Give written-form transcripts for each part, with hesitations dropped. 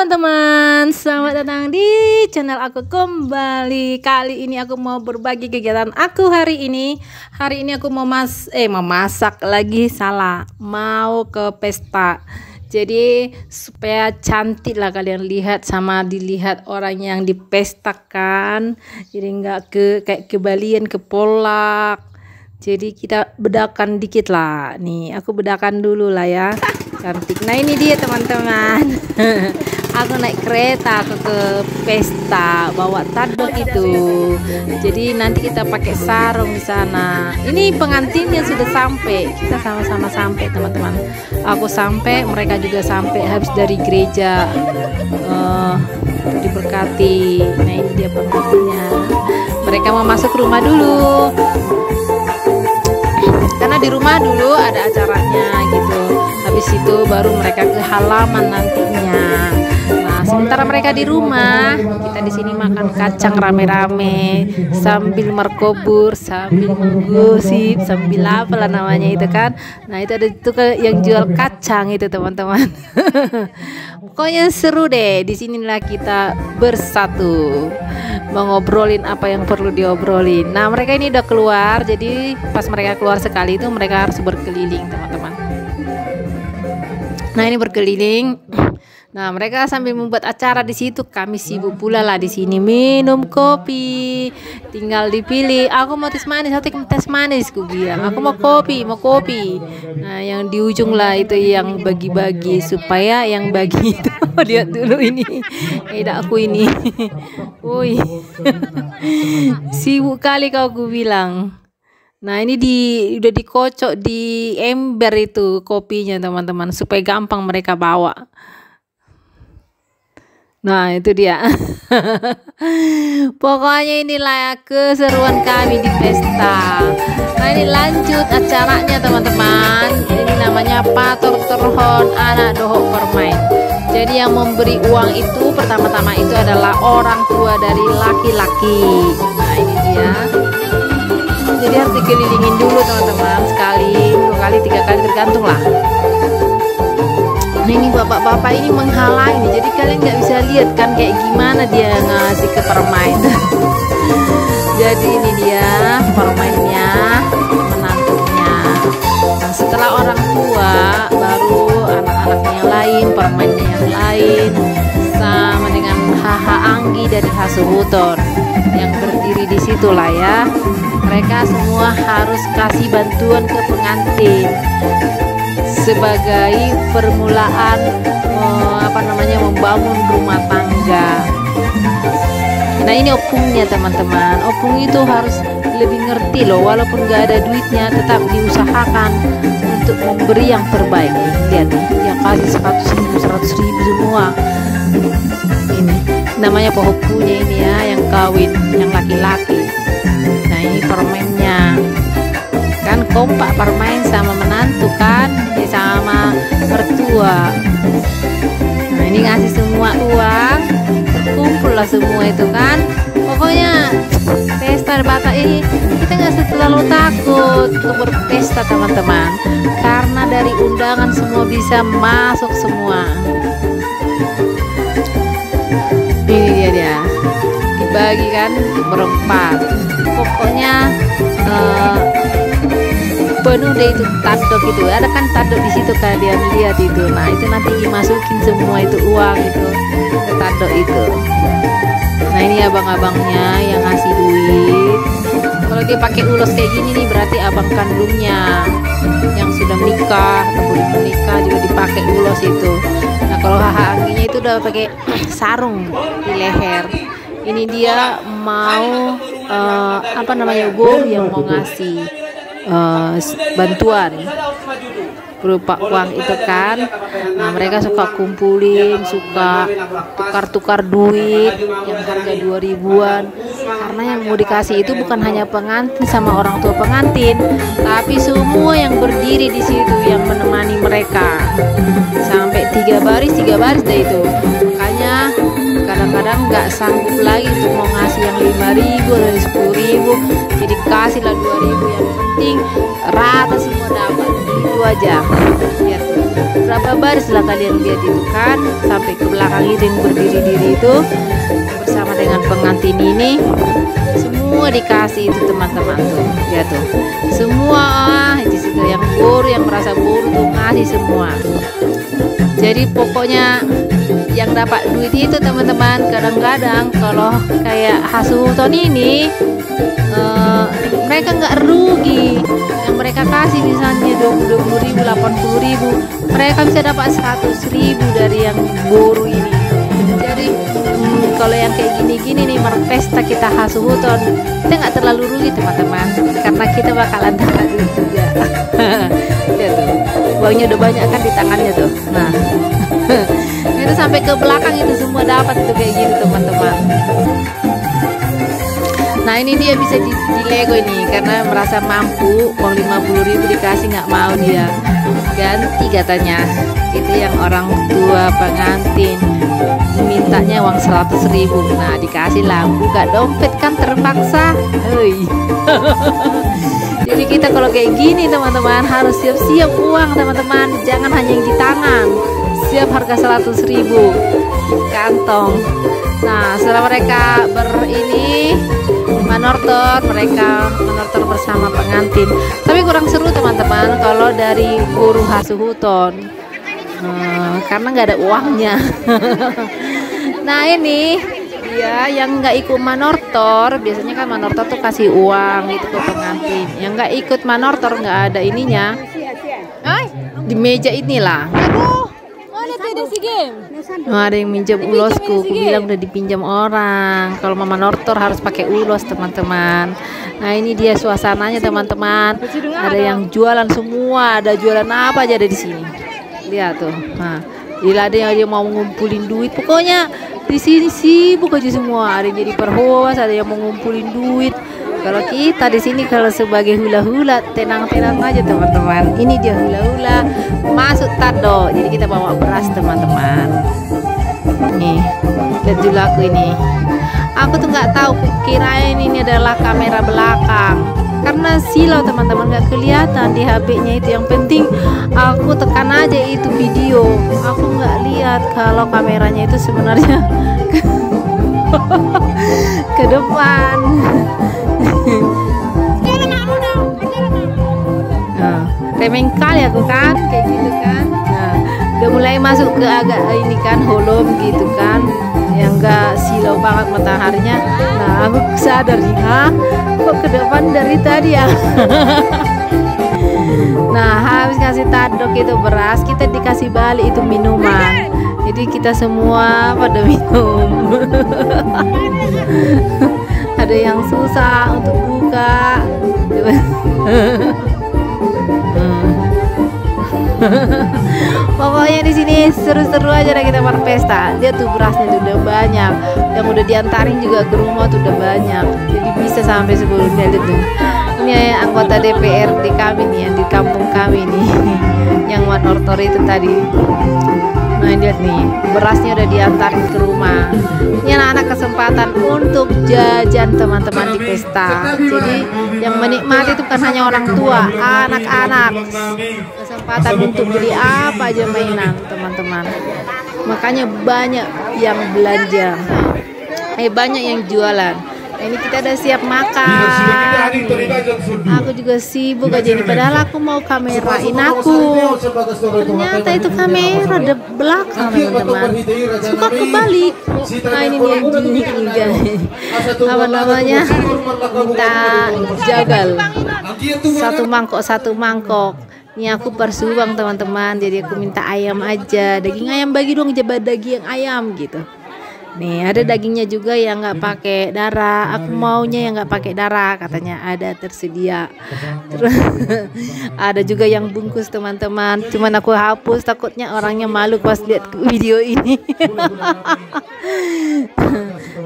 teman-teman, selamat datang di channel aku kembali. Kali ini aku mau berbagi kegiatan aku hari ini. Hari ini aku mau memasak lagi, salah, mau ke pesta. Jadi supaya cantik lah kalian lihat sama dilihat orang yang dipestakan. Jadi nggak kayak kebalian kepolak. Jadi kita bedakan dikit lah. Nih aku bedakan dulu lah ya. Cantik. Nah ini dia teman-teman. Aku naik kereta aku ke pesta bawa tadok itu. Jadi nanti kita pakai sarung di sana. Ini pengantinnya sudah sampai. Kita sama-sama sampai teman-teman. Aku sampai, mereka juga sampai habis dari gereja. Diberkati. Nah ini dia pengantinnya. Mereka mau masuk rumah dulu. Karena di rumah dulu ada acaranya gitu. Habis itu baru mereka ke halaman nantinya. Nah, sementara mereka di rumah, kita di sini makan kacang rame-rame sambil merkobur, sambil menggosip, sambil apa lah namanya itu kan. Nah, itu ada itu yang jual kacang itu teman-teman. Pokoknya seru deh. Di sinilah kita bersatu. Mengobrolin apa yang perlu diobrolin. Nah mereka ini udah keluar, jadi pas mereka keluar sekali itu mereka harus berkeliling teman-teman. Nah ini berkeliling. Nah mereka sambil membuat acara di situ, kami sibuk pula lah di sini minum kopi. Tinggal dipilih. Aku mau teh manis, aku teh manis, ku bilang. Aku mau kopi, mau kopi. Nah yang di ujung lah itu yang bagi-bagi supaya yang bagi itu lihat dulu ini. Aku ini. Woi. Sibuk kali kau, ku bilang. Nah ini udah dikocok di ember itu kopinya teman-teman supaya gampang mereka bawa. Nah itu dia. Pokoknya inilah keseruan kami di pesta. Nah ini lanjut acaranya teman-teman. Ini namanya Pator Terhon Anak Dohok Permain. Jadi yang memberi uang itu pertama-tama itu adalah orang tua dari laki-laki. Nah ini dia. Jadi harus dikelilingin dulu teman-teman, sekali, 2 kali, 3 kali tergantung lah. Nah ini bapak-bapak ini menghalangi, jadi kalian nggak bisa lihat kan kayak gimana dia ngasih ke permain. Jadi ini dia permainnya, menantunya. Nah, setelah orang tua baru anak-anaknya yang lain, permainnya yang lain, sama dengan Haha Anggi dari Hasuhutor yang berdiri di situ lah ya. Mereka semua harus kasih bantuan ke pengantin sebagai permulaan membangun rumah tangga. Nah ini opungnya teman-teman. Opung itu harus lebih ngerti loh, walaupun gak ada duitnya tetap diusahakan untuk memberi yang terbaik. Lihat nih, dia kasih 100.000 semua. Ini namanya pohopunya ini ya, yang kawin, yang laki-laki. Nah ini permennya kan kompak, permain sama menantu kan, sama mertua. Nah ini ngasih semua uang, terkumpul lah semua itu kan. Pokoknya pesta Batak ini kita nggak terlalu takut untuk berpesta teman-teman, karena dari undangan semua bisa masuk semua. Ini dia dibagi kan berempat. Pokoknya penuh deh itu tadok itu. Ada kan tadok di situ kalian lihat itu. Nah itu nanti dimasukin semua itu uang itu ke tadok itu. Nah ini abang-abangnya yang ngasih duit. Kalau dia pakai ulos kayak gini nih berarti abang kandungnya yang sudah menikah atau belum menikah juga dipakai ulos itu. Nah kalau Haha Angginya itu udah pakai sarung di leher. Ini dia mau yang mau ngasih bantuan berupa uang itu kan. Nah mereka suka kumpulin, suka tukar-tukar duit yang harga 2.000-an, karena yang mau dikasih itu bukan hanya pengantin sama orang tua pengantin, tapi semua yang berdiri di situ yang menemani mereka sampai 3 baris deh itu. Makanya kadang-kadang nggak sanggup lagi untuk mau ngasih yang 5.000 dari 10.000, jadi kasihlah 2.000, yang penting rata semua dapat, itu aja. Lihat berapa baris lah kalian lihat itu kan, sampai ke belakang itu yang berdiri-diri itu bersama dengan pengantin ini, semua dikasih itu teman-teman tuh, ya tuh, semua di situ yang boru, yang merasa boru tuh ngasih semua. Jadi pokoknya yang dapat duit itu teman-teman, kadang-kadang kalau kayak Hasuton ini mereka nggak rugi, yang mereka kasih misalnya 20.000, 80.000, mereka bisa dapat 100.000 dari yang boru ini. Jadi kalau yang kayak gini-gini nih, pesta kita Hasuton, kita nggak terlalu rugi teman-teman, karena kita bakalan dapat duit juga. Ya tuh, uangnya udah banyak kan di tangannya tuh. Nah itu sampai ke belakang itu semua dapat tuh kayak gini teman-teman. Nah ini dia bisa di Lego ini karena merasa mampu, uang 50.000 dikasih nggak mau dia, ganti katanya. Itu yang orang tua pengantin mintanya uang 100.000, nah dikasih lah, buka dompet kan terpaksa. Hei. Jadi kita kalau kayak gini teman-teman harus siap-siap uang teman-teman, jangan hanya yang di tangan, siap harga 100.000 kantong. Nah setelah mereka manortor, mereka menortor bersama pengantin, tapi kurang seru teman-teman kalau dari guru Hasuton, karena nggak ada uangnya. Nah ini ya yang nggak ikut manortor, biasanya kan manortor tuh kasih uang itu ke pengantin, yang nggak ikut manortor nggak ada ininya, di meja inilah. Ada yang minjam ulosku, aku bilang udah dipinjam orang. Kalau mama nortor harus pakai ulos teman-teman. Nah ini dia suasananya teman-teman. Ada yang jualan semua, ada jualan apa aja ada di sini. Lihat tuh. Nah, ada yang dia mau ngumpulin duit. Pokoknya di sini sibuk aja semua. Ada yang jadi perhoas, ada yang mau ngumpulin duit. Kalau kita di sini kalau sebagai hula-hula tenang-tenang aja teman-teman. Ini dia hula-hula masuk tado. Jadi kita bawa beras teman-teman. Nih, lihat dulu aku ini. Aku tuh nggak tahu, kirain ini adalah kamera belakang. Karena silau teman-teman, nggak kelihatan di HP-nya itu. Yang penting aku tekan aja itu video. Aku nggak lihat kalau kameranya itu sebenarnya ke depan. Nah, remeng kali aku kan kayak gitu kan. Nah, udah mulai masuk ke agak ini kan holom gitu kan, yang enggak silau banget mataharinya. Nah aku sadar nih, kok ke depan dari tadi ya. Nah habis kasih tadok itu beras, kita dikasih balik itu minuman. Jadi kita semua pada minum. Ada yang susah untuk buka. Pokoknya di sini seru-seru aja deh kita berpesta. Dia tuh berasnya tuh udah banyak, yang udah diantarin juga ke rumah tuh udah banyak. Jadi bisa sampai 10 meter tuh. Ini anggota DPRD kami nih, yang di kampung kami nih, yang manortor itu tadi. Nah lihat nih, berasnya udah diantarin ke rumah. Ini anak-anak kesempatan untuk jajan teman-teman di pesta. Jadi yang menikmati itu bukan hanya orang tua, anak-anak. Kesempatan untuk beli apa aja mainan teman-teman. Makanya banyak yang belanja, banyak yang jualan. Ini kita udah siap makan. Aku juga sibuk aja nih, padahal aku mau kamerain aku. Ternyata itu kamera di belakang teman-teman, suka kebalik. Nah ini dia apa namanya, minta jagal satu mangkok. Ini aku persuang teman-teman, jadi aku minta ayam aja, daging ayam, bagi dong jabat daging ayam gitu. Nih ada dagingnya juga yang nggak pakai darah, aku maunya yang nggak pakai darah, katanya ada tersedia. Terus ada juga yang bungkus teman-teman, cuman aku hapus takutnya orangnya malu pas lihat video ini.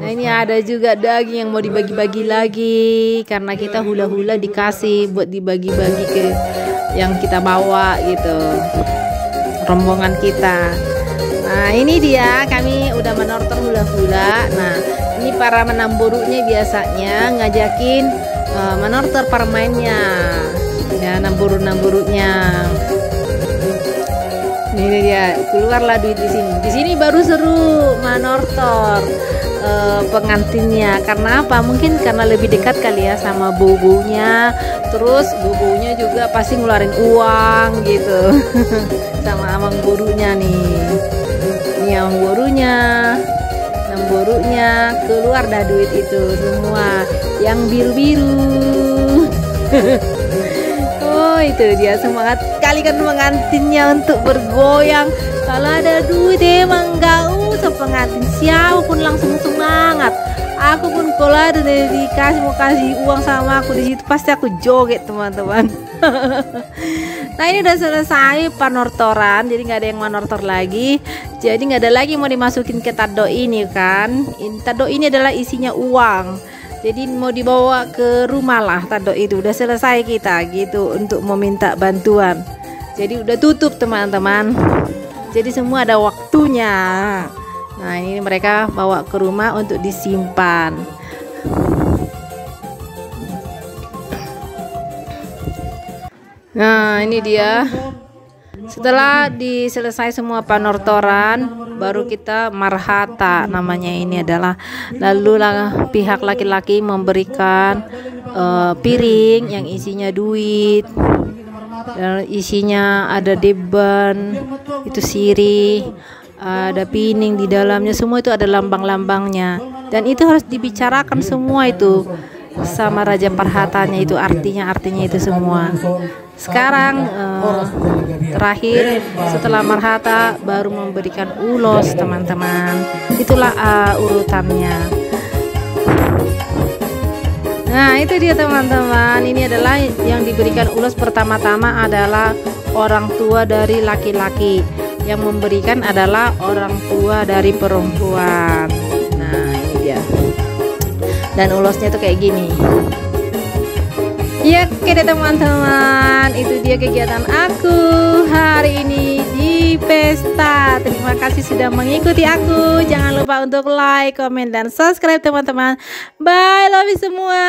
Nah ini ada juga daging yang mau dibagi-bagi lagi, karena kita hula-hula dikasih buat dibagi-bagi ke yang kita bawa gitu, rombongan kita. Nah ini dia, kami udah menortor hula pula. Nah, ini para menamburunya biasanya ngajakin menortor para mainnya, ya namburu-namburunya. Ini dia, keluarlah duit di sini. Di sini baru seru menortor pengantinnya. Karena apa? Mungkin karena lebih dekat kali ya sama bobonya. Terus bobonya juga pasti ngeluarin uang gitu. Sama amang gurunya nih. Ini amang gurunya. Namburunya keluar dah duit itu semua yang biru-biru. Oh, itu dia semangat kali kan pengantinnya untuk bergoyang. Kalau ada duit emang gak usah pengantin siapapun langsung semangat. Aku pun kalau ada dikasih mau kasih uang sama aku di situ pasti aku joget teman-teman. Nah, ini udah selesai panortoran, jadi nggak ada yang menortor lagi. Jadi nggak ada lagi mau dimasukin ke tado ini kan. Tado ini adalah isinya uang. Jadi mau dibawa ke rumah lah tado itu. Udah selesai kita gitu untuk meminta bantuan. Jadi udah tutup teman-teman. Jadi semua ada waktunya. Nah, ini mereka bawa ke rumah untuk disimpan. Nah, ini dia. Setelah diselesai semua panortoran, baru kita marhata namanya ini adalah. Lalu pihak laki-laki memberikan piring yang isinya duit, dan isinya ada deban, itu sirih, ada pining di dalamnya, semua itu ada lambang-lambangnya. Dan itu harus dibicarakan semua itu sama Raja Parhatanya, itu artinya itu semua. Sekarang terakhir setelah marhata baru memberikan ulos teman-teman. Itulah urutannya. Nah, itu dia teman-teman. Ini adalah yang diberikan ulos pertama-tama adalah orang tua dari laki-laki. Yang memberikan adalah orang tua dari perempuan. Nah, ini dia. Dan ulosnya tuh kayak gini. Ya, oke deh teman-teman, itu dia kegiatan aku hari ini di pesta. Terima kasih sudah mengikuti aku. Jangan lupa untuk like, komen, dan subscribe teman-teman. Bye, love you semua.